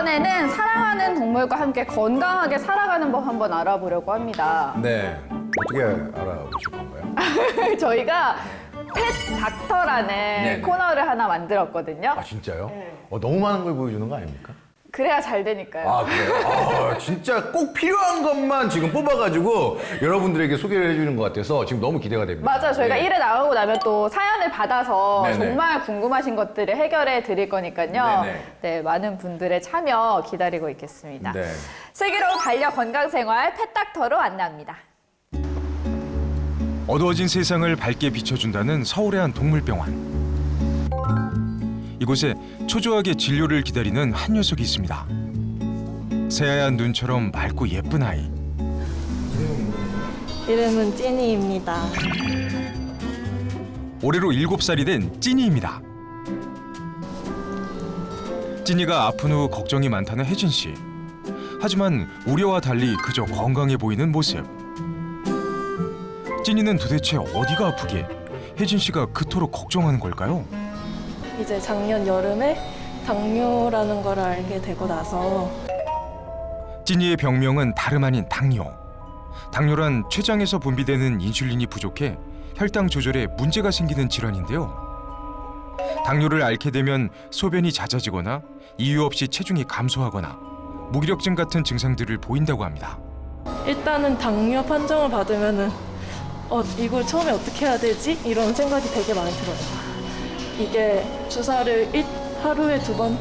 이번에는 사랑하는 동물과 함께 건강하게 살아가는 법 한번 알아보려고 합니다. 네. 어떻게 알아보실 건가요? 저희가 펫 닥터라는 네네. 코너를 하나 만들었거든요. 아, 진짜요? 네. 너무 많은 걸 보여주는 거 아닙니까? 그래야 잘 되니까요. 아, 그래요? 아, 진짜 꼭 필요한 것만 지금 뽑아가지고 여러분들에게 소개를 해주는 것 같아서 지금 너무 기대가 됩니다. 맞아요. 저희가 네. 일에 나오고 나면 또 사연을 받아서 네네. 정말 궁금하신 것들을 해결해 드릴 거니까요. 네네. 네, 많은 분들의 참여 기다리고 있겠습니다. 네. 슬기로운 반려 건강생활 펫닥터로 안내합니다. 어두워진 세상을 밝게 비춰준다는 서울의 한 동물병원. 이곳에 초조하게 진료를 기다리는 한 녀석이 있습니다. 새하얀 눈처럼 맑고 예쁜 아이. 이름은 찐이입니다. 올해로 7살이 된 찐이입니다. 찐이가 아픈 후 걱정이 많다는 혜진 씨. 하지만 우려와 달리 그저 건강해 보이는 모습. 찐이는 도대체 어디가 아프기에 혜진 씨가 그토록 걱정하는 걸까요? 이제 작년 여름에 당뇨라는 걸 알게 되고 나서 찐이의 병명은 다름 아닌 당뇨. 당뇨란 췌장에서 분비되는 인슐린이 부족해 혈당 조절에 문제가 생기는 질환인데요. 당뇨를 앓게 되면 소변이 잦아지거나 이유 없이 체중이 감소하거나 무기력증 같은 증상들을 보인다고 합니다. 일단은 당뇨 판정을 받으면은 이걸 처음에 어떻게 해야 되지? 이런 생각이 되게 많이 들어요. 이게 주사를 하루에 2번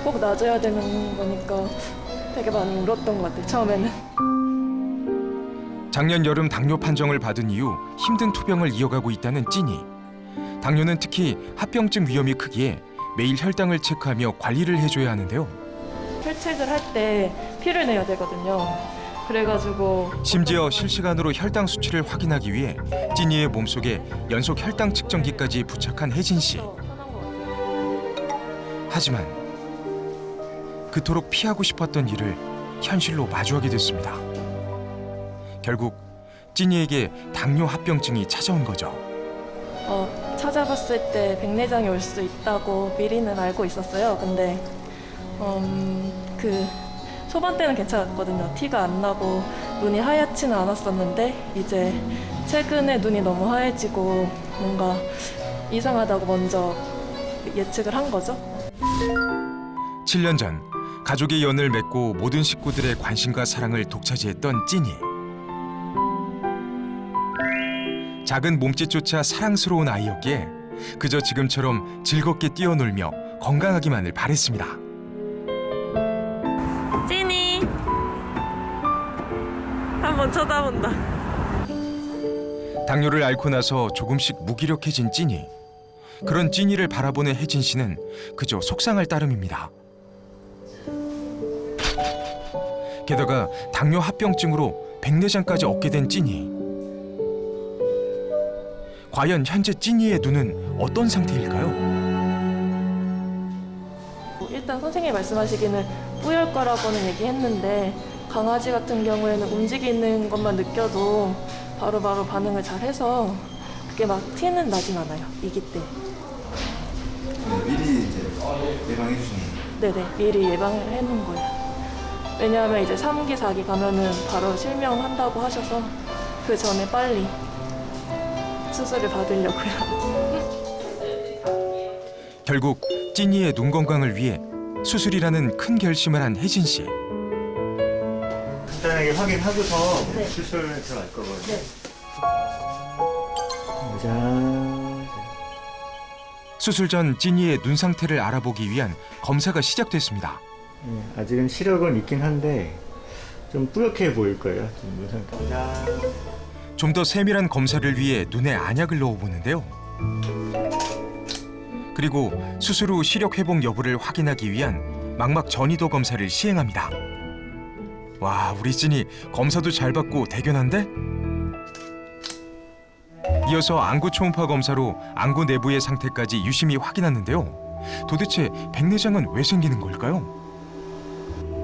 꼭 놔줘야 되는 거니까 되게 많이 울었던 것 같아요, 처음에는. 작년 여름 당뇨 판정을 받은 이후 힘든 투병을 이어가고 있다는 찐이. 당뇨는 특히 합병증 위험이 크기에 매일 혈당을 체크하며 관리를 해줘야 하는데요. 혈책을 할 때 피를 내야 되거든요. 그래가지고 심지어 실시간으로 혈당 수치를 확인하기 위해 찐이의 몸속에 연속 혈당 측정기까지 부착한 혜진 씨. 하지만 그토록 피하고 싶었던 일을 현실로 마주하게 됐습니다. 결국 찐이에게 당뇨 합병증이 찾아온 거죠. 찾아봤을 때 백내장이 올 수 있다고 미리는 알고 있었어요. 근데 초반 때는 괜찮았거든요. 티가 안 나고 눈이 하얗지는 않았었는데 이제 최근에 눈이 너무 하얘지고 뭔가 이상하다고 먼저 예측을 한 거죠. 7년 전 가족의 연을 맺고 모든 식구들의 관심과 사랑을 독차지했던 찐이. 작은 몸짓조차 사랑스러운 아이였기에 그저 지금처럼 즐겁게 뛰어놀며 건강하기만을 바랬습니다. 찐이 한번 쳐다본다. 당뇨를 앓고 나서 조금씩 무기력해진 찐이. 그런 찐이를 바라보는 혜진 씨는 그저 속상할 따름입니다. 게다가 당뇨 합병증으로 백내장까지 얻게 된 찐이. 과연 현재 찐이의 눈은 어떤 상태일까요? 일단 선생님이 말씀하시기는 뿌열 거라고는 얘기했는데 강아지 같은 경우에는 움직이는 것만 느껴도 바로바로 반응을 잘 해서 그게 막 티는 나진 않아요, 이기 때. 미리 이제 예방해 주시는 거예요? 네네, 미리 예방을 해놓은 거예요. 왜냐하면 이제 3기, 4기 가면은 바로 실명한다고 하셔서 그 전에 빨리 수술을 받으려고요. 결국 찐이의 눈 건강을 위해 수술이라는 큰 결심을 한 혜진 씨. 간단하게 확인하고서 네. 수술 들어갈 거거든요. 네. 자, 수술 전 찐이의 눈 상태를 알아보기 위한 검사가 시작됐습니다. 아직은 시력은 있긴 한데 좀 뿌옇게 보일 거예요. 지금 눈 상태. 자, 좀 더 세밀한 검사를 위해 눈에 안약을 넣어보는데요. 그리고 수술 후 시력 회복 여부를 확인하기 위한 망막 전이도 검사를 시행합니다. 와, 우리 찐이 검사도 잘 받고 대견한데? 이어서 안구 초음파 검사로 안구 내부의 상태까지 유심히 확인하는데요. 도대체 백내장은 왜 생기는 걸까요?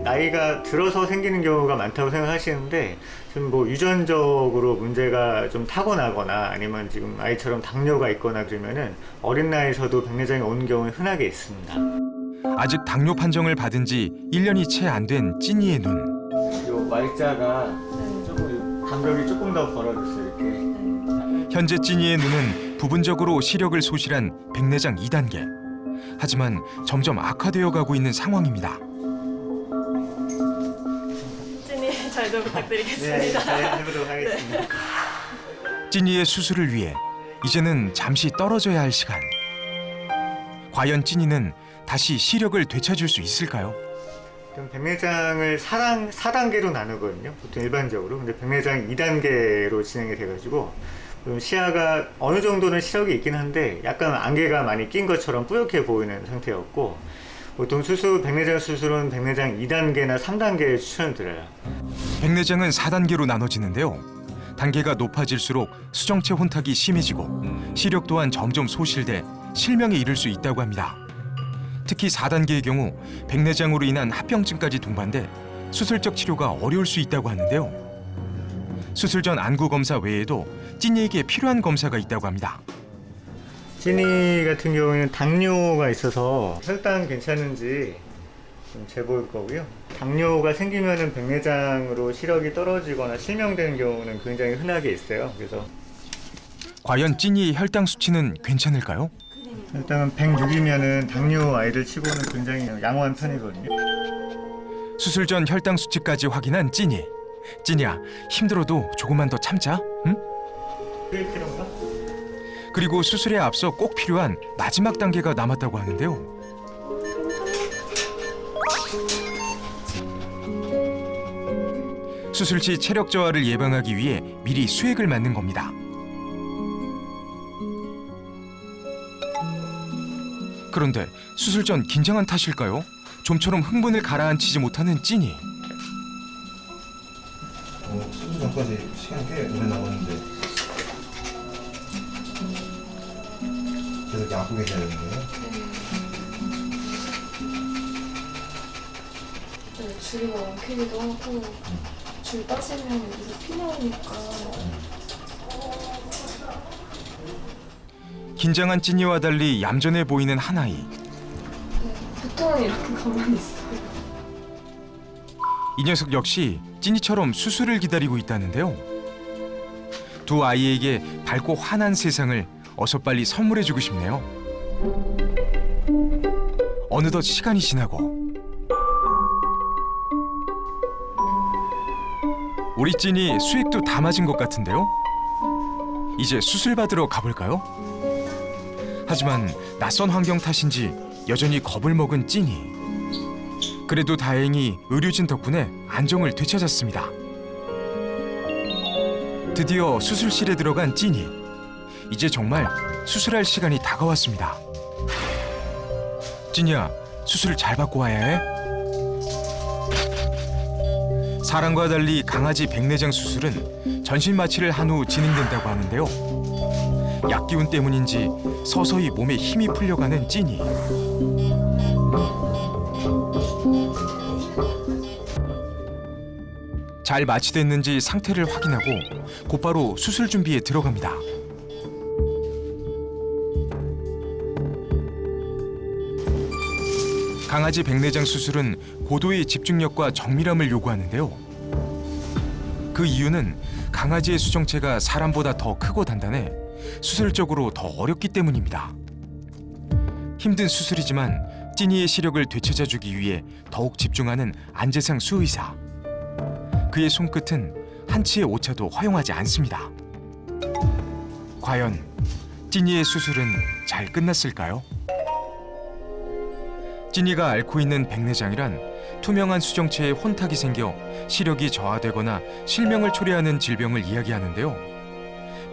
나이가 들어서 생기는 경우가 많다고 생각하시는데 좀 뭐 유전적으로 문제가 좀 타고나거나 아니면 지금 아이처럼 당뇨가 있거나 그러면은 어린 나이에서도 백내장이 오는 경우는 흔하게 있습니다. 아직 당뇨 판정을 받은 지 1년이 채 안 된 찐이의 눈. 요 Y자가 조금 간격이 조금 더 벌어졌어요. 이렇게. 현재 찐이의 눈은 부분적으로 시력을 소실한 백내장 2단계. 하지만 점점 악화되어 가고 있는 상황입니다. 찐이 잘 좀 네, 부탁드리겠습니다. 잘 해보도록 하겠습니다. 찐이의 수술을 위해 이제는 잠시 떨어져야 할 시간. 과연 찐이는 다시 시력을 되찾을 수 있을까요? 그럼 백내장을 4단계로 나누거든요. 보통 일반적으로. 근데 백내장이 2단계로 진행이 돼가지고 시야가 어느 정도는 시력이 있긴 한데 약간 안개가 많이 낀 것처럼 뿌옇게 보이는 상태였고, 보통 백내장 수술은 백내장 2단계나 3단계를 추천을 드려요. 백내장은 4단계로 나눠지는데요. 단계가 높아질수록 수정체 혼탁이 심해지고 시력 또한 점점 소실돼 실명에 이를 수 있다고 합니다. 특히 4단계의 경우 백내장으로 인한 합병증까지 동반돼 수술적 치료가 어려울 수 있다고 하는데요. 수술 전 안구 검사 외에도 찐이에게 필요한 검사가 있다고 합니다. 찐이 같은 경우에는 당뇨가 있어서 혈당 괜찮은지 좀 재볼 거고요. 당뇨가 생기면은 백내장으로 시력이 떨어지거나 실명되는 경우는 굉장히 흔하게 있어요. 그래서 과연 찐이의 혈당 수치는 괜찮을까요? 일단은 106이면은 당뇨 아이들 치고는 굉장히 양호한 편이거든요. 수술 전 혈당 수치까지 확인한 찐이. 찐이야, 힘들어도 조금만 더 참자. 응? 필요한가? 그리고 수술에 앞서 꼭 필요한 마지막 단계가 남았다고 하는데요. 수술 시 체력 저하를 예방하기 위해 미리 수액을 맞는 겁니다. 그런데 수술 전 긴장한 탓일까요? 좀처럼 흥분을 가라앉히지 못하는 찐이. 수술 전까지 시간 꽤 오래 남았는데 계속 이렇게 안고 계셔야 되는 거예요? 네, 줄이 엉키기도 하고 줄 빠지면 여기서 피 나오니까 긴장한 찐이와 달리 얌전해 보이는 한 아이. 보통은 이렇게 가만히 있어요. 이 녀석 역시 찐이처럼 수술을 기다리고 있다는데요. 두 아이에게 밝고 환한 세상을 어서 빨리 선물해주고 싶네요. 어느덧 시간이 지나고 우리 찐이 수액도 다 맞은 것 같은데요. 이제 수술 받으러 가볼까요? 하지만 낯선 환경 탓인지 여전히 겁을 먹은 찐이. 그래도 다행히 의료진 덕분에 안정을 되찾았습니다. 드디어 수술실에 들어간 찐이. 이제 정말 수술할 시간이 다가왔습니다. 찐이야, 수술 잘 받고 와야 해. 사람과 달리 강아지 백내장 수술은 전신 마취를 한 후 진행된다고 하는데요. 약기운 때문인지 서서히 몸에 힘이 풀려가는 찐이. 잘 마취됐는지 상태를 확인하고 곧바로 수술 준비에 들어갑니다. 강아지 백내장 수술은 고도의 집중력과 정밀함을 요구하는데요. 그 이유는 강아지의 수정체가 사람보다 더 크고 단단해 수술적으로 더 어렵기 때문입니다. 힘든 수술이지만 찐이의 시력을 되찾아주기 위해 더욱 집중하는 안재상 수의사. 그의 손끝은 한치의 오차도 허용하지 않습니다. 과연 찐이의 수술은 잘 끝났을까요? 찐이가 앓고 있는 백내장이란 투명한 수정체에 혼탁이 생겨 시력이 저하되거나 실명을 초래하는 질병을 이야기하는데요.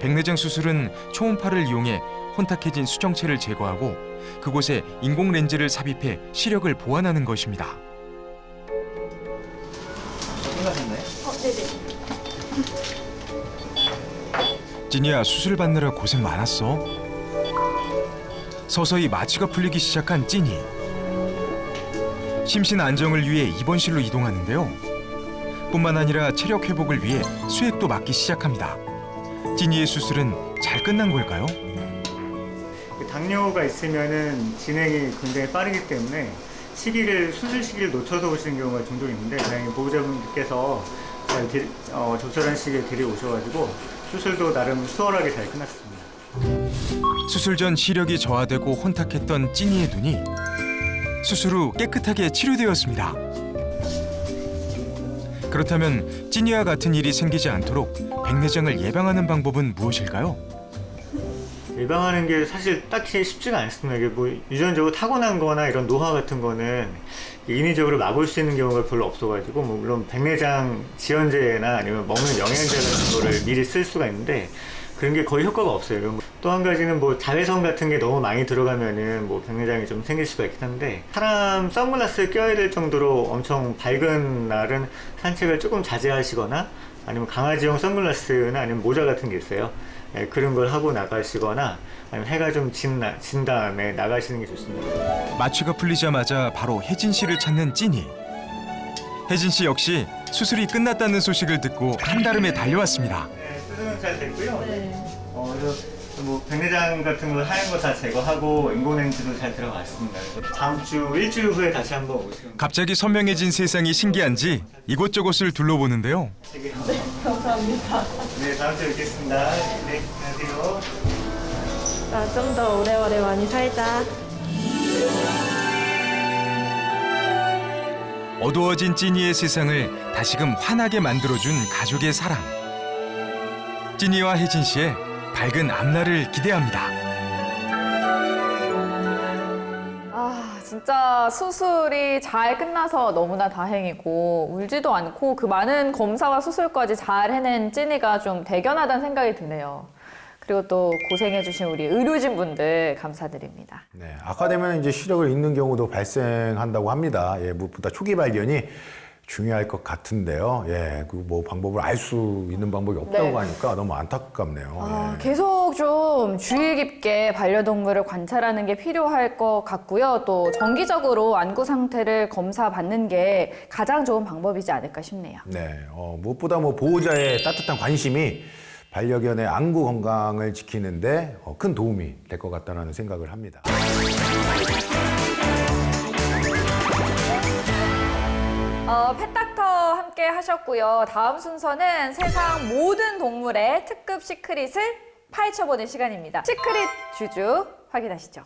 백내장 수술은 초음파를 이용해 혼탁해진 수정체를 제거하고 그곳에 인공 렌즈를 삽입해 시력을 보완하는 것입니다. 끝나셨나요? 네네. 찐이야, 수술 받느라 고생 많았어. 서서히 마취가 풀리기 시작한 찐이. 심신 안정을 위해 입원실로 이동하는데요. 뿐만 아니라 체력 회복을 위해 수액도 맞기 시작합니다. 찐이의 수술은 잘 끝난 걸까요? 당뇨가 있으면은 진행이 굉장히 빠르기 때문에 수술 시기를 놓쳐서 오시는 경우가 종종 있는데 다행히 보호자분들께서 잘 적절한 시기에 데려오셔가지고 수술도 나름 수월하게 잘 끝났습니다. 수술 전 시력이 저하되고 혼탁했던 찐이의 눈이 수술 후 깨끗하게 치료되었습니다. 그렇다면 찐이와 같은 일이 생기지 않도록 백내장을 예방하는 방법은 무엇일까요? 예방하는 게 사실 딱히 쉽지가 않습니다. 이게 뭐 유전적으로 타고난 거나 이런 노화 같은 거는 인위적으로 막을 수 있는 경우가 별로 없어가지고, 뭐 물론 백내장 지연제나 아니면 먹는 영양제 같은 거를 미리 쓸 수가 있는데 그런 게 거의 효과가 없어요. 또 한 가지는 뭐 자외선 같은 게 너무 많이 들어가면은 뭐 백내장이 좀 생길 수가 있긴 한데, 사람 선글라스를 껴야 될 정도로 엄청 밝은 날은 산책을 조금 자제하시거나, 아니면 강아지용 선글라스나 아니면 모자 같은 게 있어요. 예, 그런 걸 하고 나가시거나, 아니면 해가 좀 진 다음에 나가시는 게 좋습니다. 마취가 풀리자마자 바로 혜진 씨를 찾는 찐이. 혜진 씨 역시 수술이 끝났다는 소식을 듣고 한달음에 달려왔습니다. 네, 수술은 잘 됐고요. 네. 그래서 뭐 백내장 같은 거 하얀 거 다 제거하고 인공렌즈도 잘 들어갔습니다. 그래서 다음 주 일주일 후에 다시 한번 오시면. 갑자기 선명해진 세상이 신기한지 이곳저곳을 둘러보는데요. 네, 감사합니다. 네, 다음 주에 뵙겠습니다. 네, 안녕하세요. 좀 더 오래오래 많이 살자. 어두워진 찐이의 세상을 다시금 환하게 만들어준 가족의 사랑. 찐이와 혜진 씨의 밝은 앞날을 기대합니다. 아, 진짜 수술이 잘 끝나서 너무나 다행이고 울지도 않고 그 많은 검사와 수술까지 잘 해낸 찐이가 좀 대견하다는 생각이 드네요. 그리고 또 고생해주신 우리 의료진분들 감사드립니다. 네, 아까 되면 이제 시력을 잃는 경우도 발생한다고 합니다. 예, 무엇보다 초기 발견이 중요할 것 같은데요. 예, 그 뭐 방법을 알 수 있는 방법이 없다고 네. 하니까 너무 안타깝네요. 아, 예. 계속 좀 주의 깊게 반려동물을 관찰하는 게 필요할 것 같고요. 또 정기적으로 안구 상태를 검사받는 게 가장 좋은 방법이지 않을까 싶네요. 네, 무엇보다 뭐 보호자의 따뜻한 관심이 반려견의 안구 건강을 지키는데 큰 도움이 될 것 같다는 생각을 합니다. 펫닥터 함께 하셨고요. 다음 순서는 세상 모든 동물의 특급 시크릿을 파헤쳐보는 시간입니다. 시크릿 주주 확인하시죠.